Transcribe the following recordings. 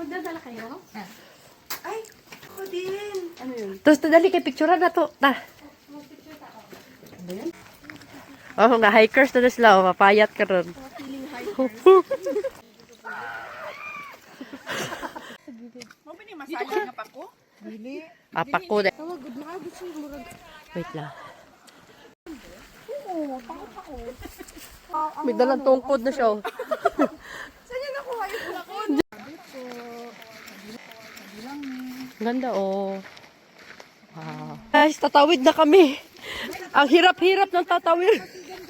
Magdadala kayo? Ay, ako din. Ano yun? Tapos dali kay picturean na to. Ta. Oh, nga hikers na sila. Oh, mapayat ka ron. Feeling hikers. Mabini masaya nga pa ko? Dili. Apak ko. Tawag, good na. Gusto yung murag. Wait lang. Oo, pakot ako. May dalang tungkod na siya. Oh. Saan niya nakuha yung ulakon? Ganda oh. Wow. Guys, tatawid na kami. Ang hirap-hirap ng tatawid. Dito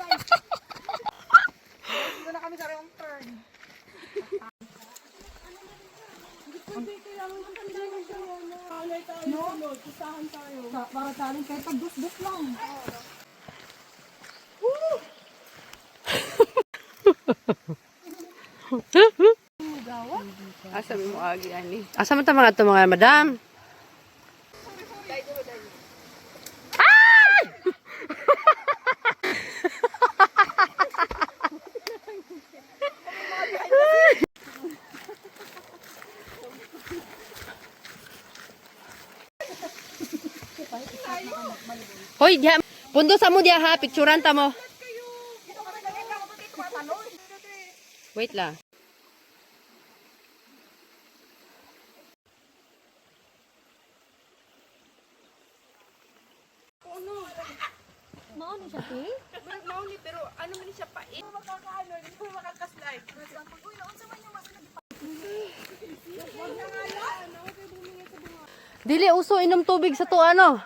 na kami sa wrong turn. No, kisahan tayo. Para tayo kahit pag-dus-dus lang. Asa mo agi ani? Asa man ta mga ito mga madam? Hoy, diha. Pundo sa mo diha ha, picturean ta mo. Wait lang. Maano siya, te? Mauni pero ano man siya pa? Hindi mo makakaano, hindi mo makakaslide. Uy, naunsa man yung Dili uso inom tubig sa to ano.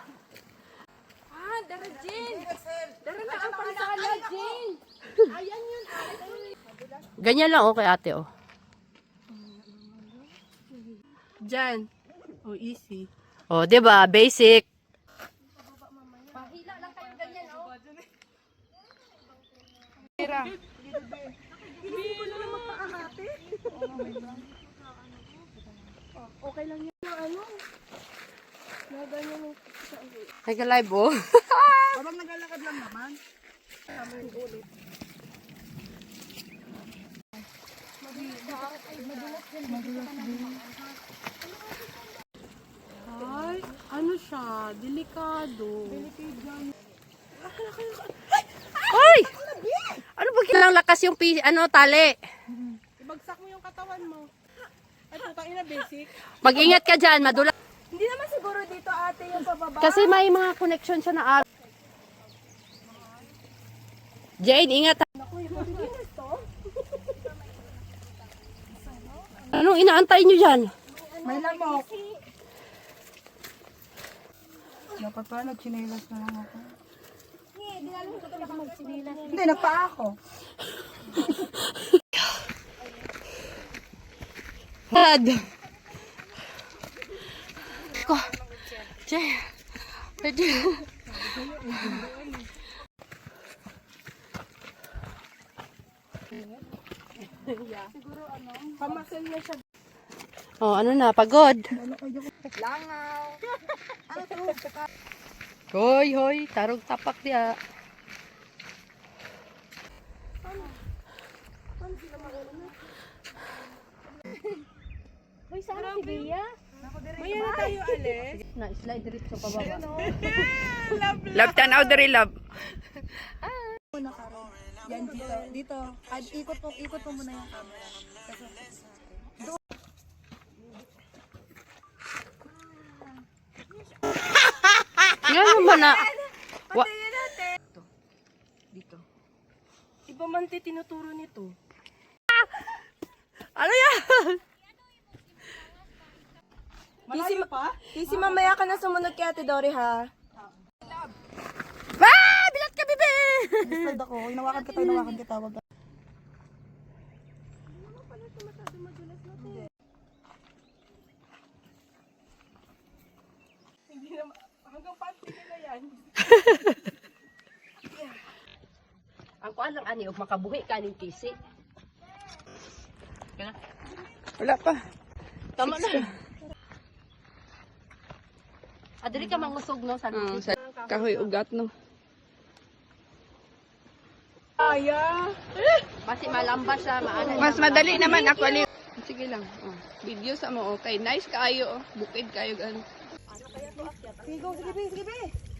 Ah, dara Jin. Dara na ang pansala Jin. Ayan yun. Ganyan lang okay ate oh. Diyan. Oh, easy. Oh, 'di ba? Basic. Pahila lang kayo ganyan, oh. Tira. Okay lang yan yung ano. Na ganyan yung Nag-live oh. Parang naglalakad lang naman. Ay, ano siya? Delikado. Hoy! Ano ba kailang lakas yung ano tali? Ibagsak mo yung katawan mo. Ay, putang ina, basic. Mag-ingat ka diyan, madula. Hindi naman siguro dito ate yung pababa. Kasi may mga connection siya na araw. Jade, ingat ha. Anong inaantay nyo dyan? May lamok. Dapat pa nagchinelas na lang ako. Hindi, nagpaa ako. Dad. Ko. Jay. Pamasin niya siya. Oh, ano na, pagod. Langaw. Ano to? Hoy, hoy, tarong tapak dia. Uy, saan si Bea? Maya na tayo alis. Na-slide dito sa pababa. Love tanaw dari love. Yan dito. Dito. Ikot mo muna yung camera. Nga naman na. Wa Dito. Iba man tinuturo nito. ano yan? Malayo pa? Kisi mamaya ka na sumunod kay Ate Dory ha. Ah! Bilat ka, bibi! Slide ako. Inawakan kita. Wag ka. Hindi naman. Hanggang panty na yan. Ang kuan lang ani og makabuhi kaning kisi. Kana? Wala pa. Tama na. Adiri ka mangusog no sa Kahoy ugat no. Aya. Basi malamba siya, maana. Mas madali naman ako ali. sige lang. Oh, video sa mo, okay. Nice kayo, oh. Bukid kayo, gan. Sige, go, sige, be, sige, be.